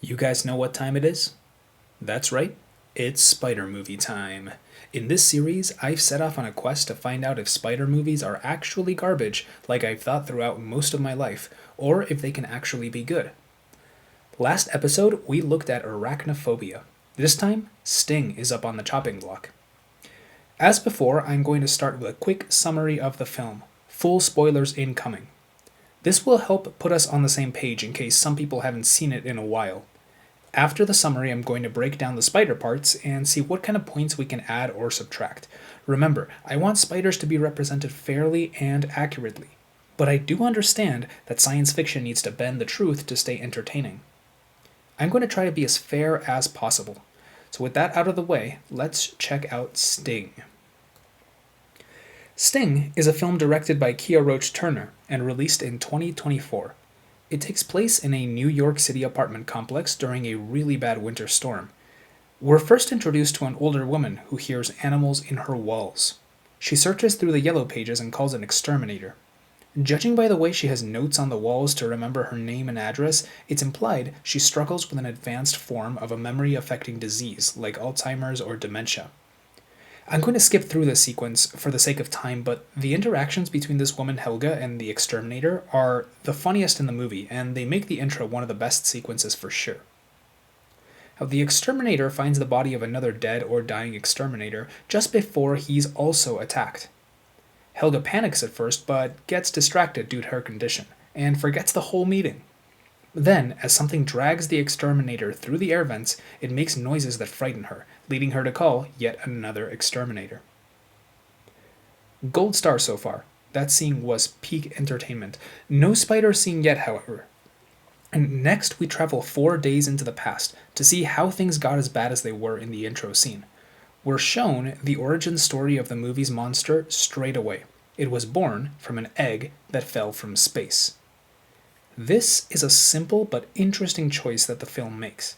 You guys know what time it is? That's right, it's spider movie time. In this series, I've set off on a quest to find out if spider movies are actually garbage, like I've thought throughout most of my life, or if they can actually be good. Last episode, we looked at arachnophobia. This time, Sting is up on the chopping block. As before, I'm going to start with a quick summary of the film. Full spoilers incoming. This will help put us on the same page in case some people haven't seen it in a while. After the summary, I'm going to break down the spider parts and see what kind of points we can add or subtract. Remember, I want spiders to be represented fairly and accurately, but I do understand that science fiction needs to bend the truth to stay entertaining. I'm going to try to be as fair as possible. So with that out of the way, let's check out Sting. Sting is a film directed by Kia Roach Turner and released in 2024. It takes place in a New York City apartment complex during a really bad winter storm. We're first introduced to an older woman who hears animals in her walls. She searches through the yellow pages and calls an exterminator. Judging by the way she has notes on the walls to remember her name and address, it's implied she struggles with an advanced form of a memory-affecting disease like Alzheimer's or dementia. I'm going to skip through this sequence for the sake of time, but the interactions between this woman Helga and the exterminator are the funniest in the movie, and they make the intro one of the best sequences for sure. Now, the exterminator finds the body of another dead or dying exterminator just before he's also attacked. Helga panics at first, but gets distracted due to her condition, and forgets the whole meeting. Then, as something drags the exterminator through the air vents, it makes noises that frighten her, leading her to call yet another exterminator. Gold star so far. That scene was peak entertainment. No spider scene yet, however. And next, we travel 4 days into the past to see how things got as bad as they were in the intro scene. We're shown the origin story of the movie's monster straight away. It was born from an egg that fell from space. This is a simple but interesting choice that the film makes.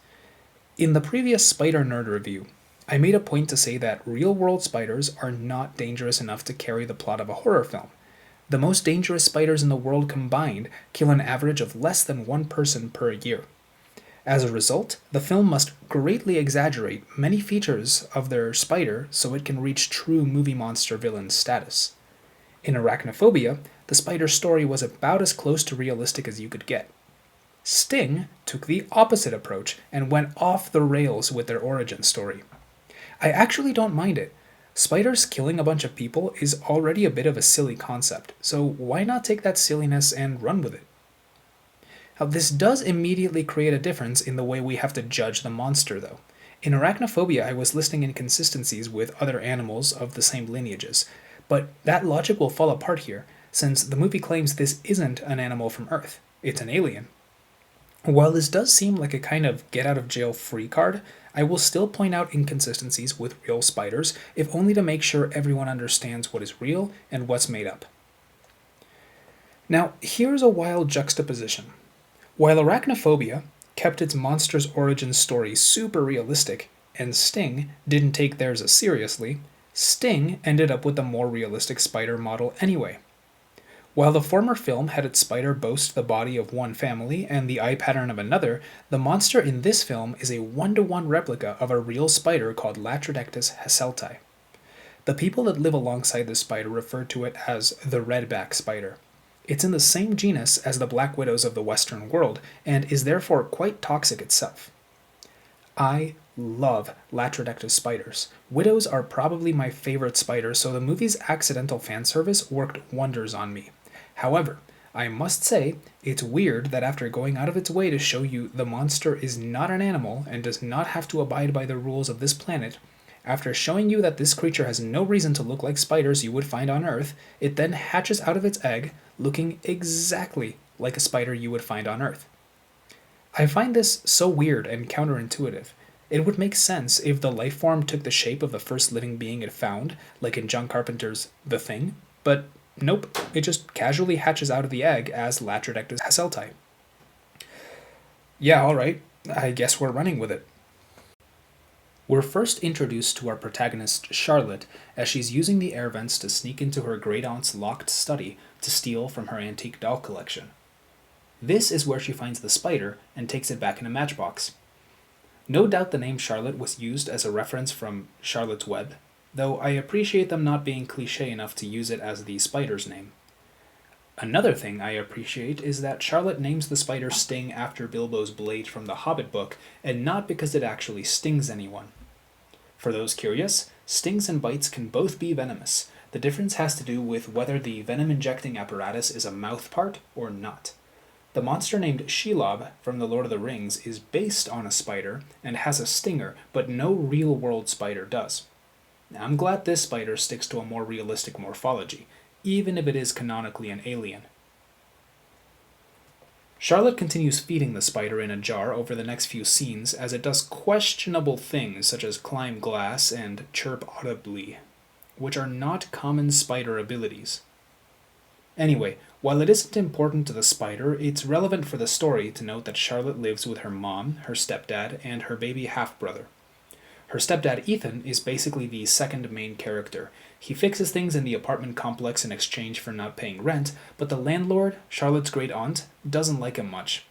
In the previous Spider Nerd review, I made a point to say that real-world spiders are not dangerous enough to carry the plot of a horror film. The most dangerous spiders in the world combined kill an average of less than one person per year. As a result, the film must greatly exaggerate many features of their spider so it can reach true movie monster villain status. In arachnophobia, the spider story was about as close to realistic as you could get. Sting took the opposite approach and went off the rails with their origin story. I actually don't mind it. Spiders killing a bunch of people is already a bit of a silly concept, so why not take that silliness and run with it? Now, this does immediately create a difference in the way we have to judge the monster, though. In arachnophobia, I was listing inconsistencies with other animals of the same lineages, but that logic will fall apart here, since the movie claims this isn't an animal from Earth, it's an alien. While this does seem like a kind of get-out-of-jail-free card, I will still point out inconsistencies with real spiders, if only to make sure everyone understands what is real and what's made up. Now, here's a wild juxtaposition. While arachnophobia kept its monster's origin story super realistic, and Sting didn't take theirs as seriously, Sting ended up with a more realistic spider model anyway. While the former film had its spider boast the body of one family and the eye pattern of another, the monster in this film is a one-to-one replica of a real spider called Latrodectus hasselti. The people that live alongside this spider refer to it as the redback spider. It's in the same genus as the black widows of the Western world, and is therefore quite toxic itself. I love Latrodectus spiders. Widows are probably my favorite spider, so the movie's accidental fan service worked wonders on me. However, I must say, it's weird that after going out of its way to show you the monster is not an animal and does not have to abide by the rules of this planet, after showing you that this creature has no reason to look like spiders you would find on Earth, it then hatches out of its egg looking exactly like a spider you would find on Earth. I find this so weird and counterintuitive. It would make sense if the life form took the shape of the first living being it found, like in John Carpenter's The Thing, but nope, it just casually hatches out of the egg as Latrodectus hasselti. Yeah, alright, I guess we're running with it. We're first introduced to our protagonist, Charlotte, as she's using the air vents to sneak into her great aunt's locked study to steal from her antique doll collection. This is where she finds the spider and takes it back in a matchbox. No doubt the name Charlotte was used as a reference from Charlotte's Web, though I appreciate them not being cliche enough to use it as the spider's name. Another thing I appreciate is that Charlotte names the spider Sting after Bilbo's blade from the Hobbit book, and not because it actually stings anyone. For those curious, stings and bites can both be venomous. The difference has to do with whether the venom-injecting apparatus is a mouth part or not. The monster named Shelob from The Lord of the Rings is based on a spider and has a stinger, but no real-world spider does. Now, I'm glad this spider sticks to a more realistic morphology, even if it is canonically an alien. Charlotte continues feeding the spider in a jar over the next few scenes as it does questionable things such as climb glass and chirp audibly, which are not common spider abilities. Anyway, while it isn't important to the spider, it's relevant for the story to note that Charlotte lives with her mom, her stepdad, and her baby half-brother. Her stepdad Ethan is basically the second main character. He fixes things in the apartment complex in exchange for not paying rent, but the landlord, Charlotte's great aunt, doesn't like him much.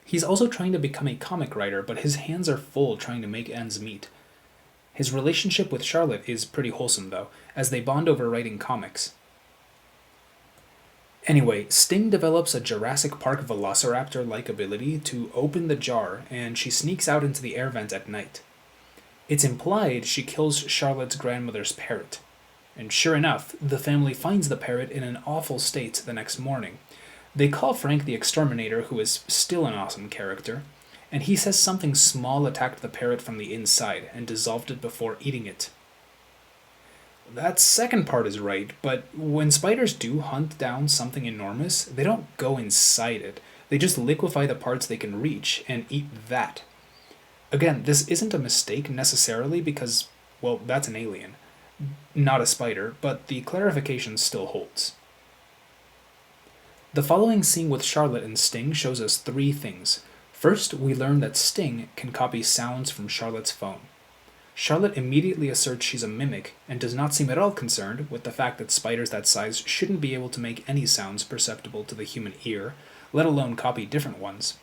He's also trying to become a comic writer, but his hands are full trying to make ends meet. His relationship with Charlotte is pretty wholesome, though, as they bond over writing comics. Anyway, Sting develops a Jurassic Park velociraptor-like ability to open the jar, and she sneaks out into the air vent at night. It's implied she kills Charlotte's grandmother's parrot. And sure enough, the family finds the parrot in an awful state the next morning. They call Frank the exterminator, who is still an awesome character, and he says something small attacked the parrot from the inside and dissolved it before eating it. That second part is right, but when spiders do hunt down something enormous, they don't go inside it. They just liquefy the parts they can reach and eat that. Again, this isn't a mistake necessarily because, well, that's an alien, not a spider, but the clarification still holds. The following scene with Charlotte and Sting shows us three things. First, we learn that Sting can copy sounds from Charlotte's phone. Charlotte immediately asserts she's a mimic and does not seem at all concerned with the fact that spiders that size shouldn't be able to make any sounds perceptible to the human ear, let alone copy different ones.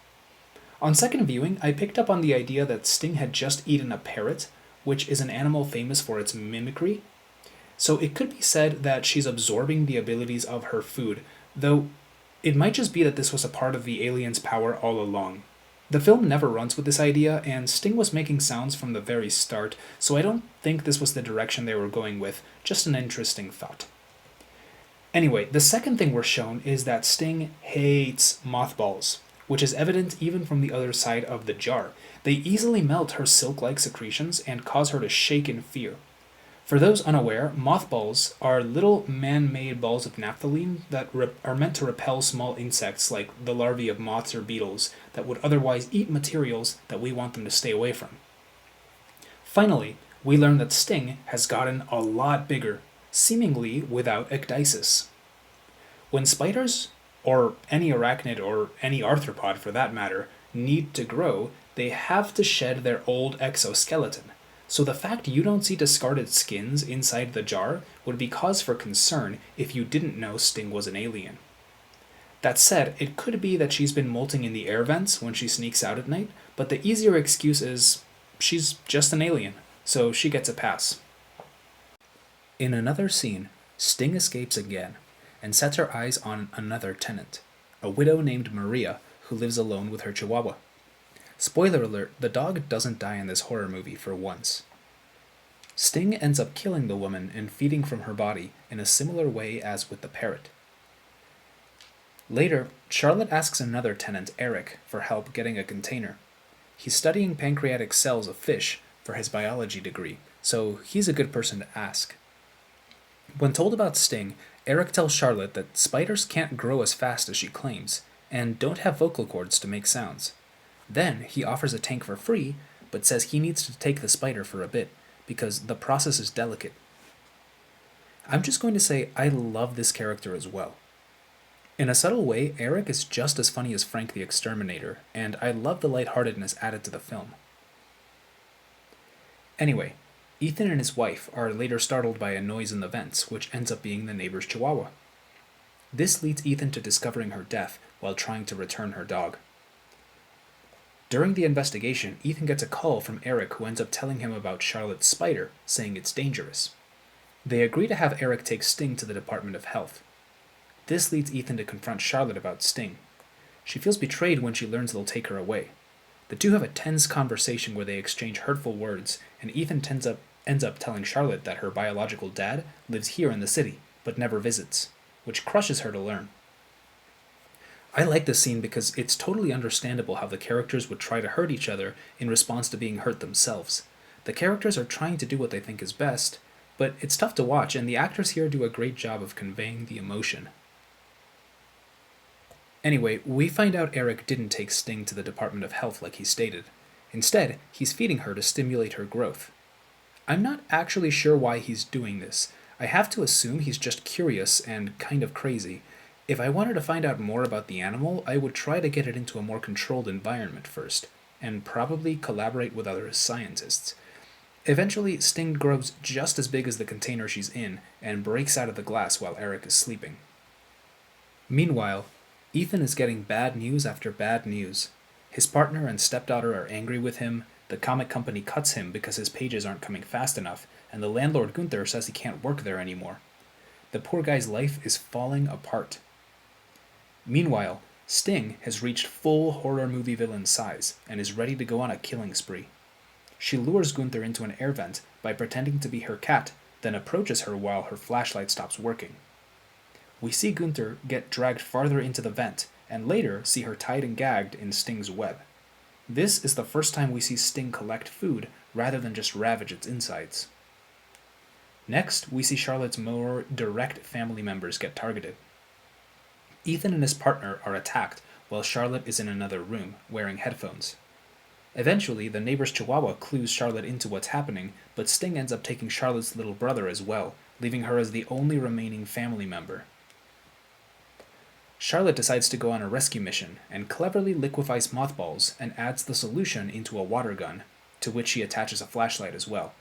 On second viewing, I picked up on the idea that Sting had just eaten a parrot, which is an animal famous for its mimicry. So it could be said that she's absorbing the abilities of her food, though it might just be that this was a part of the alien's power all along. The film never runs with this idea, and Sting was making sounds from the very start, so I don't think this was the direction they were going with, just an interesting thought. Anyway, the second thing we're shown is that Sting hates mothballs, which is evident even from the other side of the jar. They easily melt her silk-like secretions and cause her to shake in fear. For those unaware, mothballs are little man-made balls of naphthalene that are meant to repel small insects like the larvae of moths or beetles that would otherwise eat materials that we want them to stay away from. Finally, we learn that Sting has gotten a lot bigger, seemingly without ecdysis. When spiders, or any arachnid or any arthropod for that matter, need to grow, they have to shed their old exoskeleton. So the fact you don't see discarded skins inside the jar would be cause for concern if you didn't know Sting was an alien. That said, it could be that she's been molting in the air vents when she sneaks out at night, but the easier excuse is she's just an alien, so she gets a pass. In another scene, Sting escapes again and sets her eyes on another tenant, a widow named Maria who lives alone with her chihuahua. Spoiler alert, the dog doesn't die in this horror movie for once. Sting ends up killing the woman and feeding from her body in a similar way as with the parrot. Later, Charlotte asks another tenant, Eric, for help getting a container. He's studying pancreatic cells of fish for his biology degree, so he's a good person to ask. When told about Sting, Eric tells Charlotte that spiders can't grow as fast as she claims, and don't have vocal cords to make sounds. Then he offers a tank for free, but says he needs to take the spider for a bit, because the process is delicate. I'm just going to say I love this character as well. In a subtle way, Eric is just as funny as Frank the Exterminator, and I love the lightheartedness added to the film. Anyway, Ethan and his wife are later startled by a noise in the vents, which ends up being the neighbor's chihuahua. This leads Ethan to discovering her death while trying to return her dog. During the investigation, Ethan gets a call from Eric, who ends up telling him about Charlotte's spider, saying it's dangerous. They agree to have Eric take Sting to the Department of Health. This leads Ethan to confront Charlotte about Sting. She feels betrayed when she learns they'll take her away. The two have a tense conversation where they exchange hurtful words, and Ethan ends up telling Charlotte that her biological dad lives here in the city, but never visits, which crushes her to learn. I like this scene because it's totally understandable how the characters would try to hurt each other in response to being hurt themselves. The characters are trying to do what they think is best, but it's tough to watch, and the actors here do a great job of conveying the emotion. Anyway, we find out Eric didn't take Sting to the Department of Health like he stated. Instead, he's feeding her to stimulate her growth. I'm not actually sure why he's doing this. I have to assume he's just curious and kind of crazy. If I wanted to find out more about the animal, I would try to get it into a more controlled environment first, and probably collaborate with other scientists. Eventually, Sting grows just as big as the container she's in and breaks out of the glass while Eric is sleeping. Meanwhile, Ethan is getting bad news after bad news. His partner and stepdaughter are angry with him, the comic company cuts him because his pages aren't coming fast enough, and the landlord Gunther says he can't work there anymore. The poor guy's life is falling apart. Meanwhile, Sting has reached full horror movie villain size and is ready to go on a killing spree. She lures Gunther into an air vent by pretending to be her cat, then approaches her while her flashlight stops working. We see Gunther get dragged farther into the vent, and later see her tied and gagged in Sting's web. This is the first time we see Sting collect food rather than just ravage its insides. Next, we see Charlotte's more direct family members get targeted. Ethan and his partner are attacked while Charlotte is in another room, wearing headphones. Eventually, the neighbor's chihuahua clues Charlotte into what's happening, but Sting ends up taking Charlotte's little brother as well, leaving her as the only remaining family member. Charlotte decides to go on a rescue mission and cleverly liquefies mothballs and adds the solution into a water gun, to which she attaches a flashlight as well.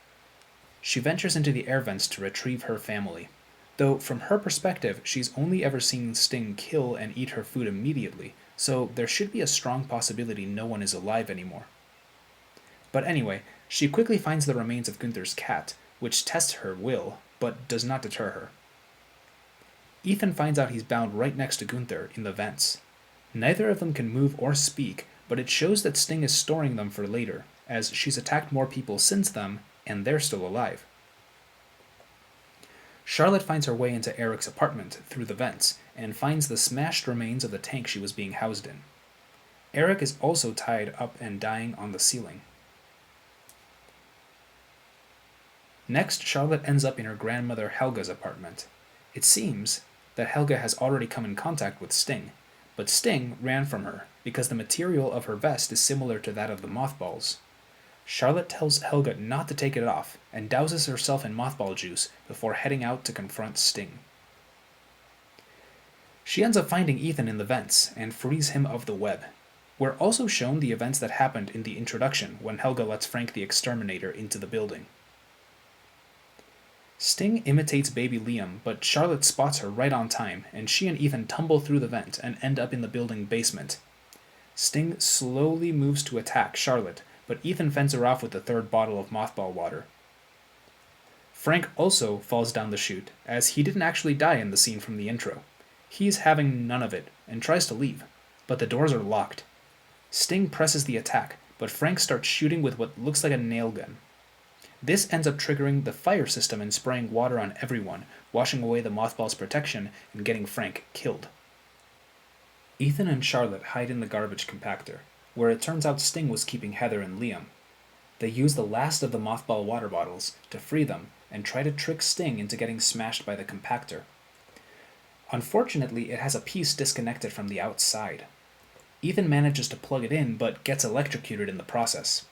She ventures into the air vents to retrieve her family, though from her perspective she's only ever seen Sting kill and eat her food immediately, so there should be a strong possibility no one is alive anymore. But anyway, she quickly finds the remains of Gunther's cat, which tests her will, but does not deter her. Ethan finds out he's bound right next to Gunther in the vents. Neither of them can move or speak, but it shows that Sting is storing them for later, as she's attacked more people since them, and they're still alive. Charlotte finds her way into Eric's apartment through the vents, and finds the smashed remains of the tank she was being housed in. Eric is also tied up and dying on the ceiling. Next, Charlotte ends up in her grandmother Helga's apartment. It seems that Helga has already come in contact with Sting, but Sting ran from her because the material of her vest is similar to that of the mothballs. Charlotte tells Helga not to take it off and douses herself in mothball juice before heading out to confront Sting. She ends up finding Ethan in the vents and frees him of the web. We're also shown the events that happened in the introduction when Helga lets Frank the Exterminator into the building. Sting imitates baby Liam, but Charlotte spots her right on time, and she and Ethan tumble through the vent and end up in the building basement. Sting slowly moves to attack Charlotte, but Ethan fends her off with the third bottle of mothball water. Frank also falls down the chute, as he didn't actually die in the scene from the intro. He's having none of it, and tries to leave, but the doors are locked. Sting presses the attack, but Frank starts shooting with what looks like a nail gun. This ends up triggering the fire system and spraying water on everyone, washing away the mothball's protection and getting Frank killed. Ethan and Charlotte hide in the garbage compactor, where it turns out Sting was keeping Heather and Liam. They use the last of the mothball water bottles to free them and try to trick Sting into getting smashed by the compactor. Unfortunately, it has a piece disconnected from the outside. Ethan manages to plug it in, but gets electrocuted in the process.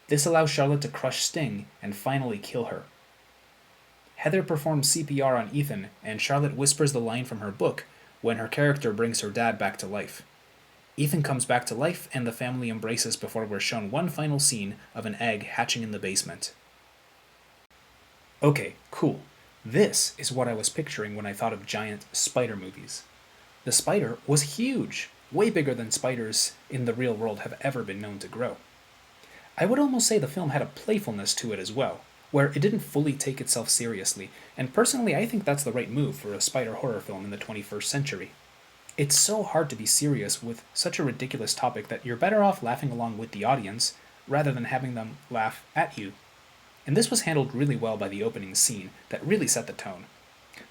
This allows Charlotte to crush Sting and finally kill her. Heather performs CPR on Ethan, and Charlotte whispers the line from her book when her character brings her dad back to life. Ethan comes back to life, and the family embraces before we're shown one final scene of an egg hatching in the basement. Okay, cool. This is what I was picturing when I thought of giant spider movies. The spider was huge, way bigger than spiders in the real world have ever been known to grow. I would almost say the film had a playfulness to it as well, where it didn't fully take itself seriously, and personally I think that's the right move for a spider horror film in the 21st century. It's so hard to be serious with such a ridiculous topic that you're better off laughing along with the audience rather than having them laugh at you. And this was handled really well by the opening scene that really set the tone.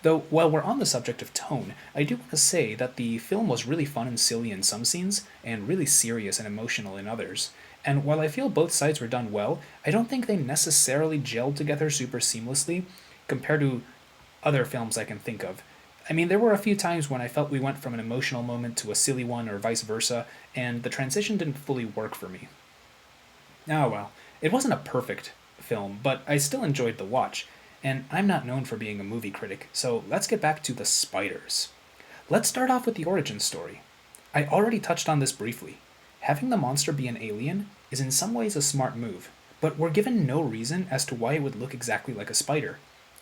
Though, while we're on the subject of tone, I do want to say that the film was really fun and silly in some scenes, and really serious and emotional in others. And while I feel both sides were done well, I don't think they necessarily gelled together super seamlessly compared to other films I can think of. I mean, there were a few times when I felt we went from an emotional moment to a silly one or vice versa, and the transition didn't fully work for me. Oh well, it wasn't a perfect film, but I still enjoyed the watch, and I'm not known for being a movie critic, so let's get back to the spiders. Let's start off with the origin story. I already touched on this briefly. Having the monster be an alien is in some ways a smart move, but we're given no reason as to why it would look exactly like a spider,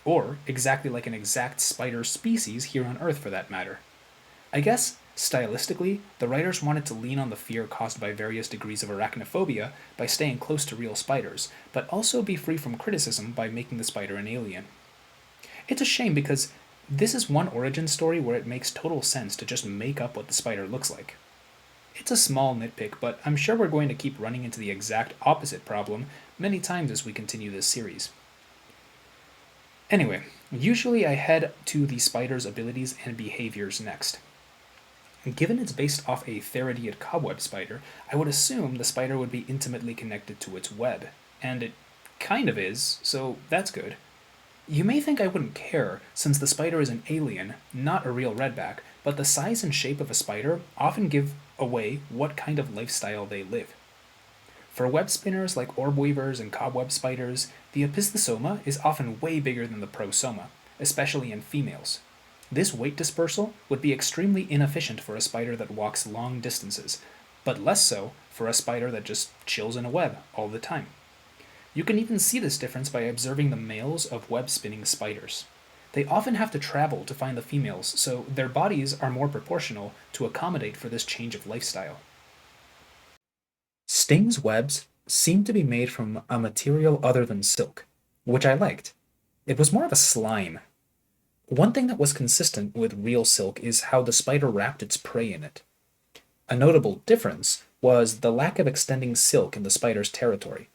or exactly like an exact spider species here on Earth for that matter. I guess, stylistically, the writers wanted to lean on the fear caused by various degrees of arachnophobia by staying close to real spiders, but also be free from criticism by making the spider an alien. It's a shame because this is one origin story where it makes total sense to just make up what the spider looks like. It's a small nitpick, but I'm sure we're going to keep running into the exact opposite problem many times as we continue this series. Anyway, usually I head to the spider's abilities and behaviors next. Given it's based off a Theridiid cobweb spider, I would assume the spider would be intimately connected to its web, and it kind of is, so that's good. You may think I wouldn't care, since the spider is an alien, not a real redback, but the size and shape of a spider often give away what kind of lifestyle they live. For web spinners like orb weavers and cobweb spiders, the opisthossoma is often way bigger than the prosoma, especially in females. This weight dispersal would be extremely inefficient for a spider that walks long distances, but less so for a spider that just chills in a web all the time. You can even see this difference by observing the males of web spinning spiders. They often have to travel to find the females, so their bodies are more proportional to accommodate for this change of lifestyle. Sting's webs seemed to be made from a material other than silk, which I liked. It was more of a slime. One thing that was consistent with real silk is how the spider wrapped its prey in it. A notable difference was the lack of extending silk in the spider's territory.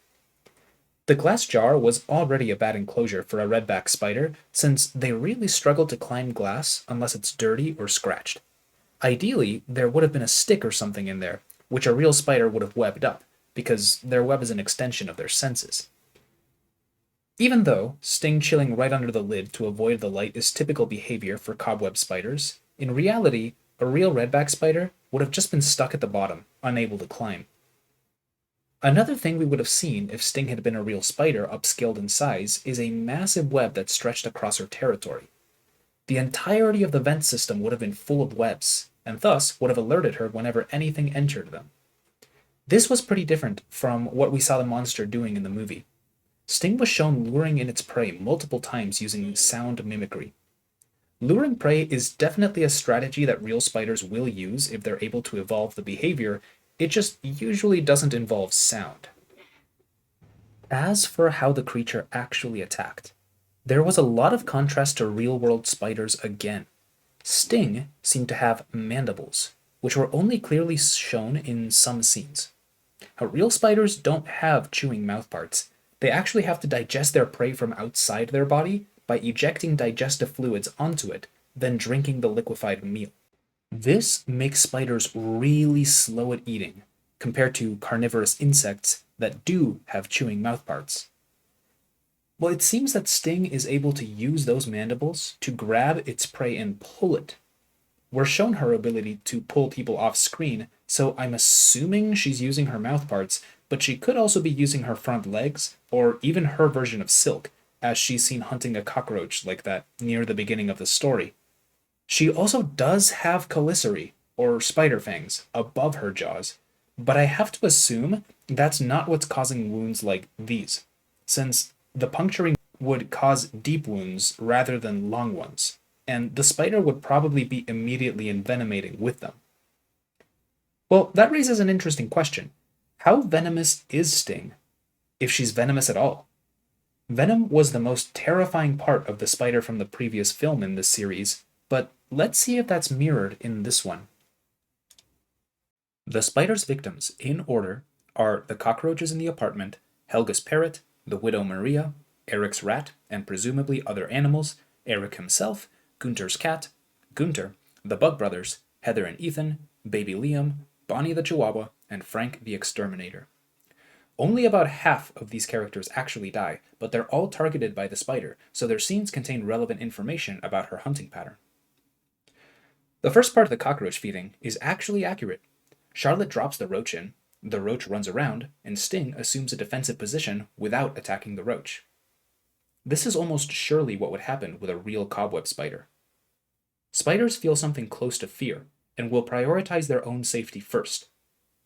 The glass jar was already a bad enclosure for a redback spider, since they really struggle to climb glass unless it's dirty or scratched. Ideally, there would have been a stick or something in there, which a real spider would have webbed up, because their web is an extension of their senses. Even though sting chilling right under the lid to avoid the light is typical behavior for cobweb spiders, in reality, a real redback spider would have just been stuck at the bottom, unable to climb. Another thing we would have seen if Sting had been a real spider upscaled in size is a massive web that stretched across her territory. The entirety of the vent system would have been full of webs, and thus would have alerted her whenever anything entered them. This was pretty different from what we saw the monster doing in the movie. Sting was shown luring in its prey multiple times using sound mimicry. Luring prey is definitely a strategy that real spiders will use if they're able to evolve the behavior, it just usually doesn't involve sound. As for how the creature actually attacked, there was a lot of contrast to real world spiders again. Sting seemed to have mandibles, which were only clearly shown in some scenes. How real spiders don't have chewing mouthparts. They actually have to digest their prey from outside their body by ejecting digestive fluids onto it, then drinking the liquefied meal. This makes spiders really slow at eating, compared to carnivorous insects that do have chewing mouthparts. Well, it seems that Sting is able to use those mandibles to grab its prey and pull it. We're shown her ability to pull people off screen, so I'm assuming she's using her mouthparts, but she could also be using her front legs, or even her version of Silk, as she's seen hunting a cockroach like that near the beginning of the story. She also does have chelicerae, or spider fangs, above her jaws, but I have to assume that's not what's causing wounds like these, since the puncturing would cause deep wounds rather than long ones. and the spider would probably be immediately envenomating with them. Well, that raises an interesting question. How venomous is Sting, if she's venomous at all? Venom was the most terrifying part of the spider from the previous film in this series, but let's see if that's mirrored in this one. The spider's victims, in order, are the cockroaches in the apartment, Helga's parrot, the widow Maria, Eric's rat, and presumably other animals, Eric himself, Gunter's cat, Gunter, the Bug Brothers, Heather and Ethan, baby Liam, Bonnie the Chihuahua, and Frank the Exterminator. Only about half of these characters actually die, but they're all targeted by the spider, so their scenes contain relevant information about her hunting pattern. The first part of the cockroach feeding is actually accurate. Charlotte drops the roach in, the roach runs around, and Sting assumes a defensive position without attacking the roach. This is almost surely what would happen with a real cobweb spider. Spiders feel something close to fear, and will prioritize their own safety first.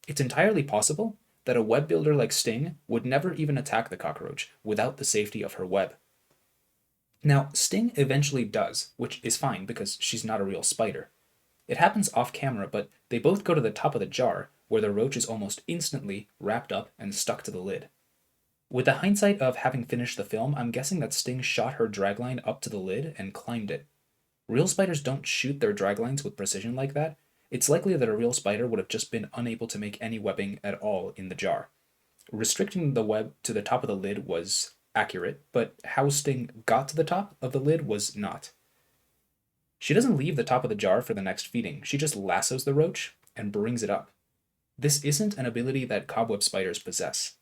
It's entirely possible that a web builder like Sting would never even attack the cockroach without the safety of her web. Now, Sting eventually does, which is fine because she's not a real spider. It happens off camera, but they both go to the top of the jar, where the roach is almost instantly wrapped up and stuck to the lid. With the hindsight of having finished the film, I'm guessing that Sting shot her dragline up to the lid and climbed it. Real spiders don't shoot their draglines with precision like that. It's likely that a real spider would have just been unable to make any webbing at all in the jar. Restricting the web to the top of the lid was accurate, but how Sting got to the top of the lid was not. She doesn't leave the top of the jar for the next feeding, she just lassos the roach and brings it up. This isn't an ability that cobweb spiders possess.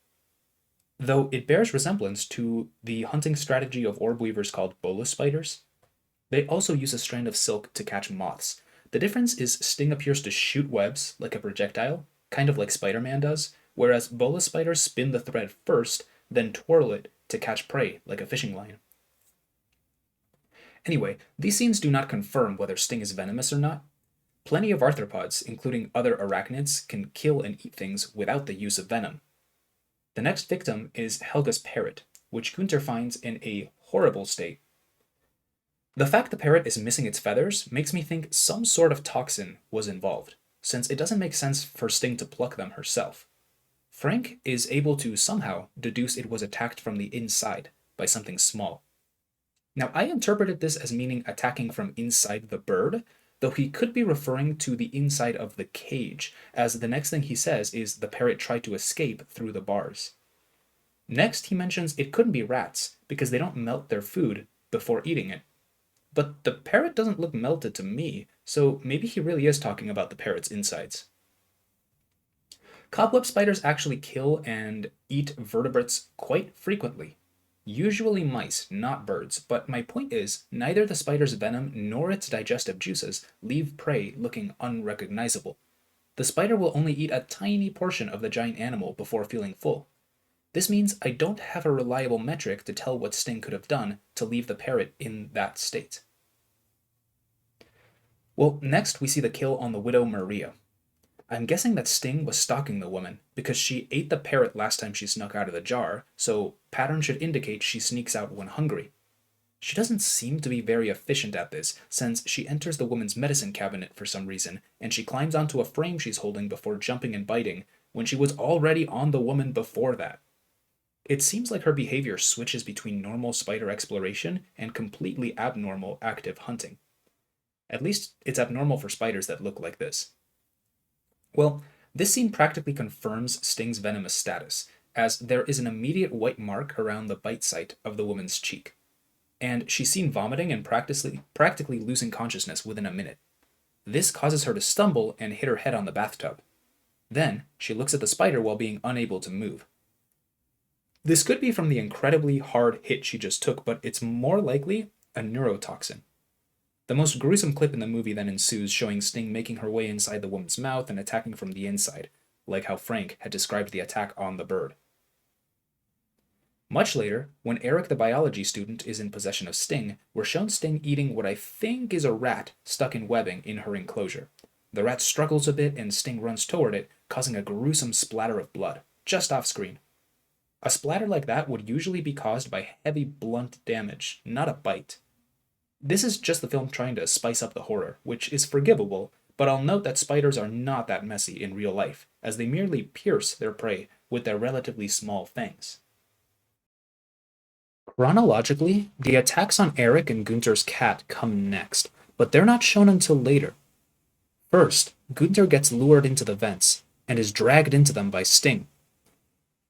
Though it bears resemblance to the hunting strategy of orb weavers called bolus spiders. They also use a strand of silk to catch moths. The difference is Sting appears to shoot webs like a projectile, kind of like Spider-Man does, whereas bolus spiders spin the thread first, then twirl it to catch prey like a fishing line. Anyway, these scenes do not confirm whether Sting is venomous or not. Plenty of arthropods, including other arachnids, can kill and eat things without the use of venom. The next victim is Helga's parrot, which Gunter finds in a horrible state. The fact the parrot is missing its feathers makes me think some sort of toxin was involved, since it doesn't make sense for Sting to pluck them herself. Frank is able to somehow deduce it was attacked from the inside by something small. Now, I interpreted this as meaning attacking from inside the bird, though he could be referring to the inside of the cage, as the next thing he says is the parrot tried to escape through the bars. Next, he mentions it couldn't be rats, because they don't melt their food before eating it. But the parrot doesn't look melted to me, so maybe he really is talking about the parrot's insides. Cobweb spiders actually kill and eat vertebrates quite frequently. Usually mice, not birds, but my point is, neither the spider's venom nor its digestive juices leave prey looking unrecognizable. The spider will only eat a tiny portion of the giant animal before feeling full. This means I don't have a reliable metric to tell what Sting could have done to leave the parrot in that state. Well, next we see the kill on the widow Maria. I'm guessing that Sting was stalking the woman because she ate the parrot last time she snuck out of the jar, so pattern should indicate she sneaks out when hungry. She doesn't seem to be very efficient at this, since she enters the woman's medicine cabinet for some reason, and she climbs onto a frame she's holding before jumping and biting, when she was already on the woman before that. It seems like her behavior switches between normal spider exploration and completely abnormal active hunting. At least it's abnormal for spiders that look like this. Well, this scene practically confirms Sting's venomous status, as there is an immediate white mark around the bite site of the woman's cheek. And she's seen vomiting and practically losing consciousness within a minute. This causes her to stumble and hit her head on the bathtub. Then, she looks at the spider while being unable to move. This could be from the incredibly hard hit she just took, but it's more likely a neurotoxin. The most gruesome clip in the movie then ensues, showing Sting making her way inside the woman's mouth and attacking from the inside, like how Frank had described the attack on the bird. Much later, when Eric the biology student is in possession of Sting, we're shown Sting eating what I think is a rat stuck in webbing in her enclosure. The rat struggles a bit and Sting runs toward it, causing a gruesome splatter of blood, just off screen. A splatter like that would usually be caused by heavy blunt damage, not a bite. This is just the film trying to spice up the horror, which is forgivable, but I'll note that spiders are not that messy in real life, as they merely pierce their prey with their relatively small fangs. Chronologically, the attacks on Eric and Gunther's cat come next, but they're not shown until later. First, Gunther gets lured into the vents and is dragged into them by Sting.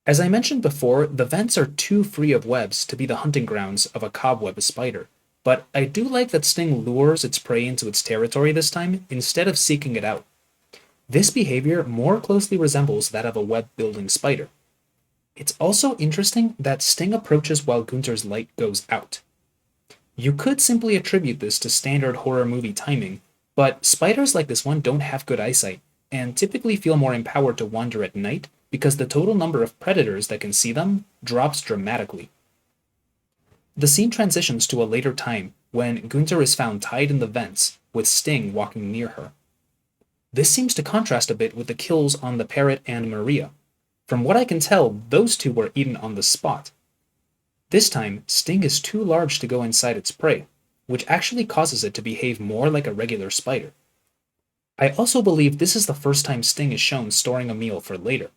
As I mentioned before, the vents are too free of webs to be the hunting grounds of a cobweb spider, but I do like that Sting lures its prey into its territory this time instead of seeking it out. This behavior more closely resembles that of a web building spider. It's also interesting that Sting approaches while Gunther's light goes out. You could simply attribute this to standard horror movie timing, but spiders like this one don't have good eyesight, and typically feel more empowered to wander at night because the total number of predators that can see them drops dramatically. The scene transitions to a later time when Gunther is found tied in the vents, with Sting walking near her. This seems to contrast a bit with the kills on the parrot and Maria. From what I can tell, those two were eaten on the spot. This time, Sting is too large to go inside its prey, which actually causes it to behave more like a regular spider. I also believe this is the first time Sting is shown storing a meal for later.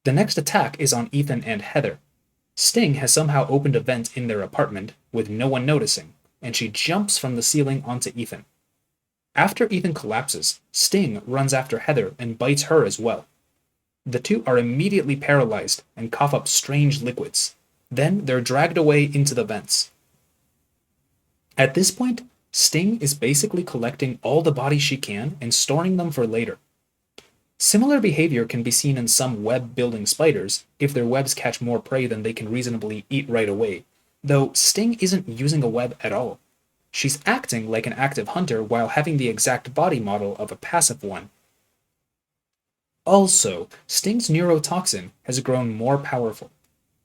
The next attack is on Ethan and Heather. Sting has somehow opened a vent in their apartment, with no one noticing, and she jumps from the ceiling onto Ethan. After Ethan collapses, Sting runs after Heather and bites her as well. The two are immediately paralyzed and cough up strange liquids. Then they're dragged away into the vents. At this point, Sting is basically collecting all the bodies she can and storing them for later. Similar behavior can be seen in some web-building spiders if their webs catch more prey than they can reasonably eat right away, though Sting isn't using a web at all. She's acting like an active hunter while having the exact body model of a passive one. Also, Sting's neurotoxin has grown more powerful,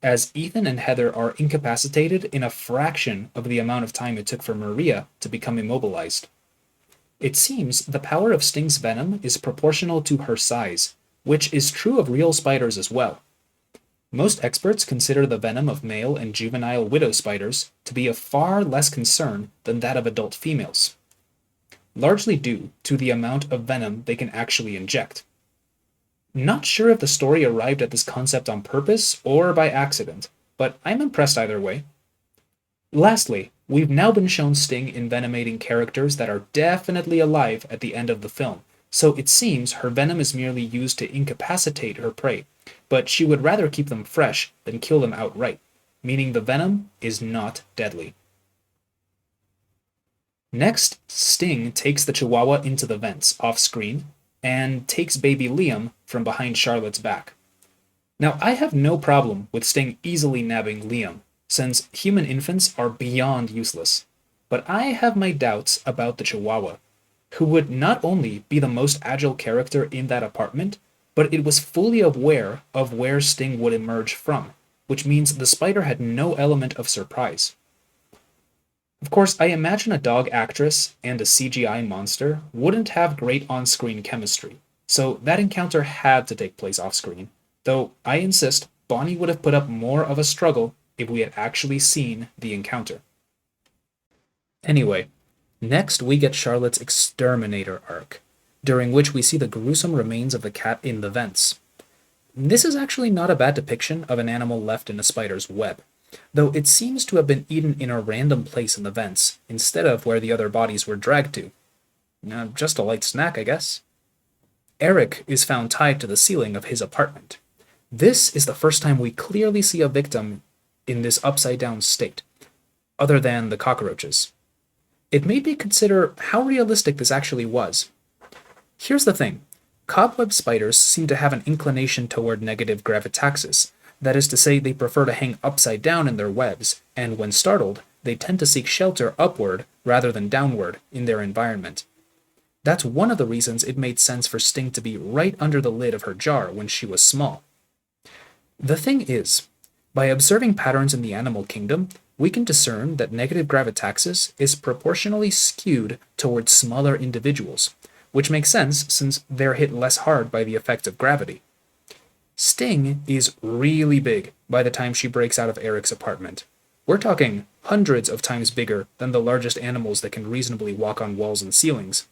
as Ethan and Heather are incapacitated in a fraction of the amount of time it took for Maria to become immobilized. It seems the power of Sting's venom is proportional to her size, which is true of real spiders as well. Most experts consider the venom of male and juvenile widow spiders to be of far less concern than that of adult females, largely due to the amount of venom they can actually inject. Not sure if the story arrived at this concept on purpose or by accident, but I'm impressed either way. Lastly, we've now been shown Sting envenomating characters that are definitely alive at the end of the film, so it seems her venom is merely used to incapacitate her prey, but she would rather keep them fresh than kill them outright, meaning the venom is not deadly. Next, Sting takes the Chihuahua into the vents off screen and takes baby Liam from behind Charlotte's back. Now, I have no problem with Sting easily nabbing Liam, since human infants are beyond useless, but I have my doubts about the Chihuahua, who would not only be the most agile character in that apartment, but it was fully aware of where Sting would emerge from, which means the spider had no element of surprise. Of course, I imagine a dog actress and a CGI monster wouldn't have great on-screen chemistry, so that encounter had to take place off-screen, though I insist Bonnie would have put up more of a struggle if we had actually seen the encounter. Anyway, next we get Charlotte's exterminator arc, during which we see the gruesome remains of the cat in the vents. This is actually not a bad depiction of an animal left in a spider's web, though it seems to have been eaten in a random place in the vents, instead of where the other bodies were dragged to. Just a light snack, I guess. Eric is found tied to the ceiling of his apartment. This is the first time we clearly see a victim in this upside-down state, other than the cockroaches. It made me consider how realistic this actually was. Here's the thing. Cobweb spiders seem to have an inclination toward negative gravitaxis. That is to say, they prefer to hang upside down in their webs, and when startled, they tend to seek shelter upward rather than downward in their environment. That's one of the reasons it made sense for Sting to be right under the lid of her jar when she was small. The thing is, by observing patterns in the animal kingdom, we can discern that negative gravitaxis is proportionally skewed towards smaller individuals, which makes sense since they're hit less hard by the effect of gravity. Sting is really big by the time she breaks out of Eric's apartment. We're talking hundreds of times bigger than the largest animals that can reasonably walk on walls and ceilings.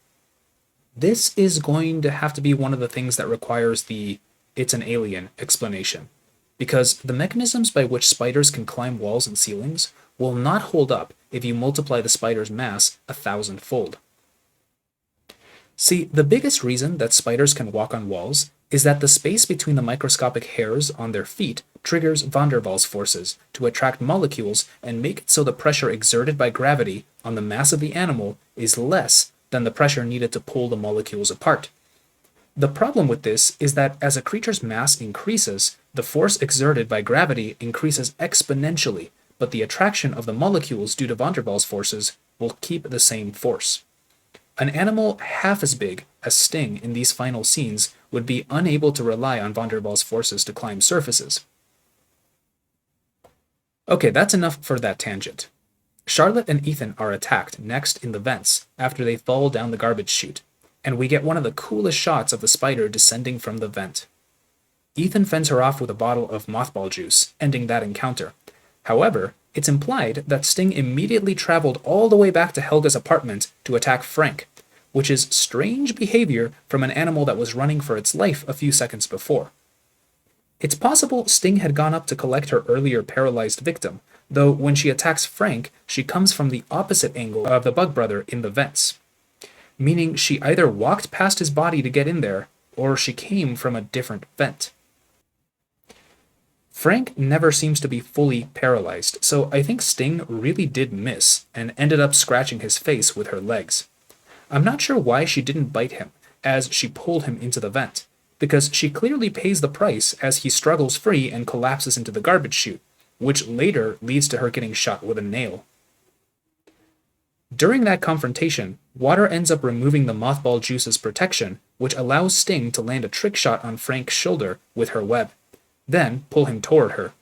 This is going to have to be one of the things that requires the "it's an alien" explanation, because the mechanisms by which spiders can climb walls and ceilings will not hold up if you multiply the spider's mass 1,000-fold. See, the biggest reason that spiders can walk on walls is that the space between the microscopic hairs on their feet triggers van der Waals forces to attract molecules and make it so the pressure exerted by gravity on the mass of the animal is less than the pressure needed to pull the molecules apart. The problem with this is that as a creature's mass increases, the force exerted by gravity increases exponentially, but the attraction of the molecules due to van der Waals forces will keep the same force. An animal half as big as Sting in these final scenes would be unable to rely on van der Waals forces to climb surfaces. Okay, that's enough for that tangent. Charlotte and Ethan are attacked next in the vents after they fall down the garbage chute, and we get one of the coolest shots of the spider descending from the vent. Ethan fends her off with a bottle of mothball juice, ending that encounter. However, it's implied that Sting immediately traveled all the way back to Helga's apartment to attack Frank, which is strange behavior from an animal that was running for its life a few seconds before. It's possible Sting had gone up to collect her earlier paralyzed victim, though when she attacks Frank, she comes from the opposite angle of the Bug Brother in the vents, meaning she either walked past his body to get in there, or she came from a different vent. Frank never seems to be fully paralyzed, so I think Sting really did miss and ended up scratching his face with her legs. I'm not sure why she didn't bite him as she pulled him into the vent, because she clearly pays the price as he struggles free and collapses into the garbage chute, which later leads to her getting shot with a nail. During that confrontation, Water ends up removing the mothball juice's protection, which allows Sting to land a trick shot on Frank's shoulder with her web, then pull him toward her.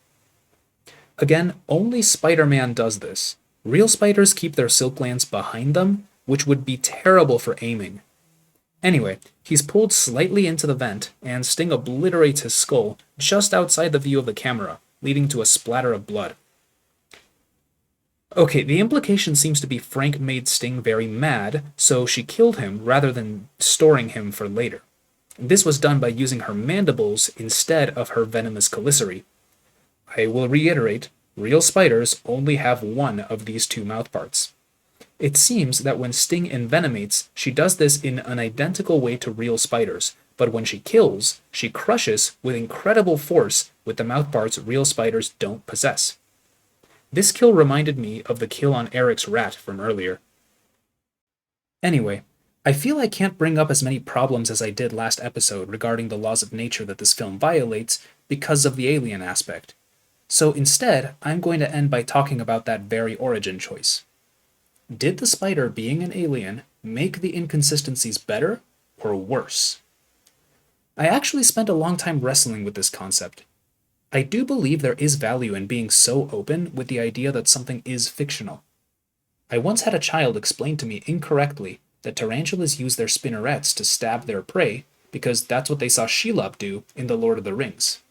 Again, only Spider-Man does this. Real spiders keep their silk glands behind them, which would be terrible for aiming. Anyway, he's pulled slightly into the vent, and Sting obliterates his skull just outside the view of the camera, leading to a splatter of blood. Okay, the implication seems to be Frank made Sting very mad, so she killed him rather than storing him for later. This was done by using her mandibles instead of her venomous chelicerae. I will reiterate, real spiders only have one of these two mouthparts. It seems that when Sting envenomates, she does this in an identical way to real spiders, but when she kills, she crushes with incredible force with the mouthparts real spiders don't possess. This kill reminded me of the kill on Eric's rat from earlier. Anyway, I feel I can't bring up as many problems as I did last episode regarding the laws of nature that this film violates because of the alien aspect. So instead, I'm going to end by talking about that very origin choice. Did the spider being an alien make the inconsistencies better or worse? I actually spent a long time wrestling with this concept. I do believe there is value in being so open with the idea that something is fictional. I once had a child explain to me incorrectly that tarantulas use their spinnerets to stab their prey because that's what they saw Shelob do in The Lord of the Rings.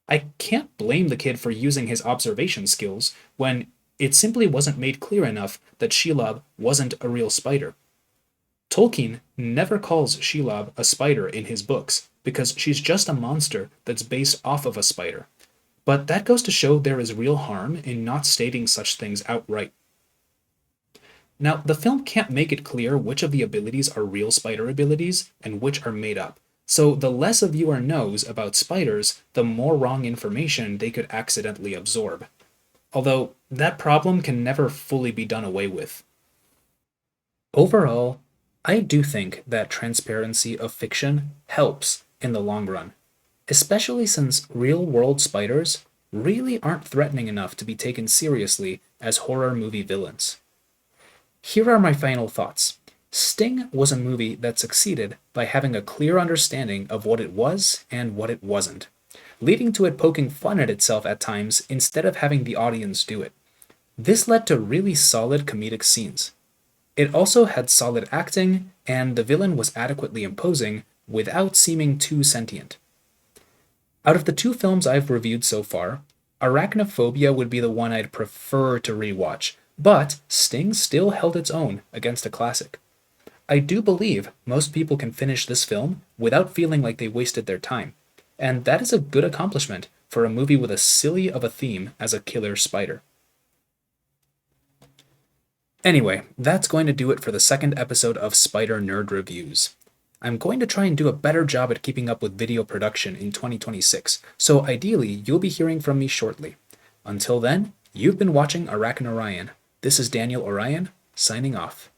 I can't blame the kid for using his observation skills when it simply wasn't made clear enough that Shelob wasn't a real spider. Tolkien never calls Shelob a spider in his books because she's just a monster that's based off of a spider. But that goes to show there is real harm in not stating such things outright. Now, the film can't make it clear which of the abilities are real spider abilities and which are made up, so the less a viewer knows about spiders, the more wrong information they could accidentally absorb. Although, that problem can never fully be done away with. Overall, I do think that transparency of fiction helps in the long run, especially since real-world spiders really aren't threatening enough to be taken seriously as horror movie villains. Here are my final thoughts. Sting was a movie that succeeded by having a clear understanding of what it was and what it wasn't, leading to it poking fun at itself at times instead of having the audience do it. This led to really solid comedic scenes. It also had solid acting, and the villain was adequately imposing without seeming too sentient. Out of the two films I've reviewed so far, Arachnophobia would be the one I'd prefer to rewatch, but Sting still held its own against a classic. I do believe most people can finish this film without feeling like they wasted their time, and that is a good accomplishment for a movie with as silly of a theme as a killer spider. Anyway, that's going to do it for the second episode of Spider Nerd Reviews. I'm going to try and do a better job at keeping up with video production in 2026, so ideally, you'll be hearing from me shortly. Until then, you've been watching Arachnorion. This is Daniel Orion, signing off.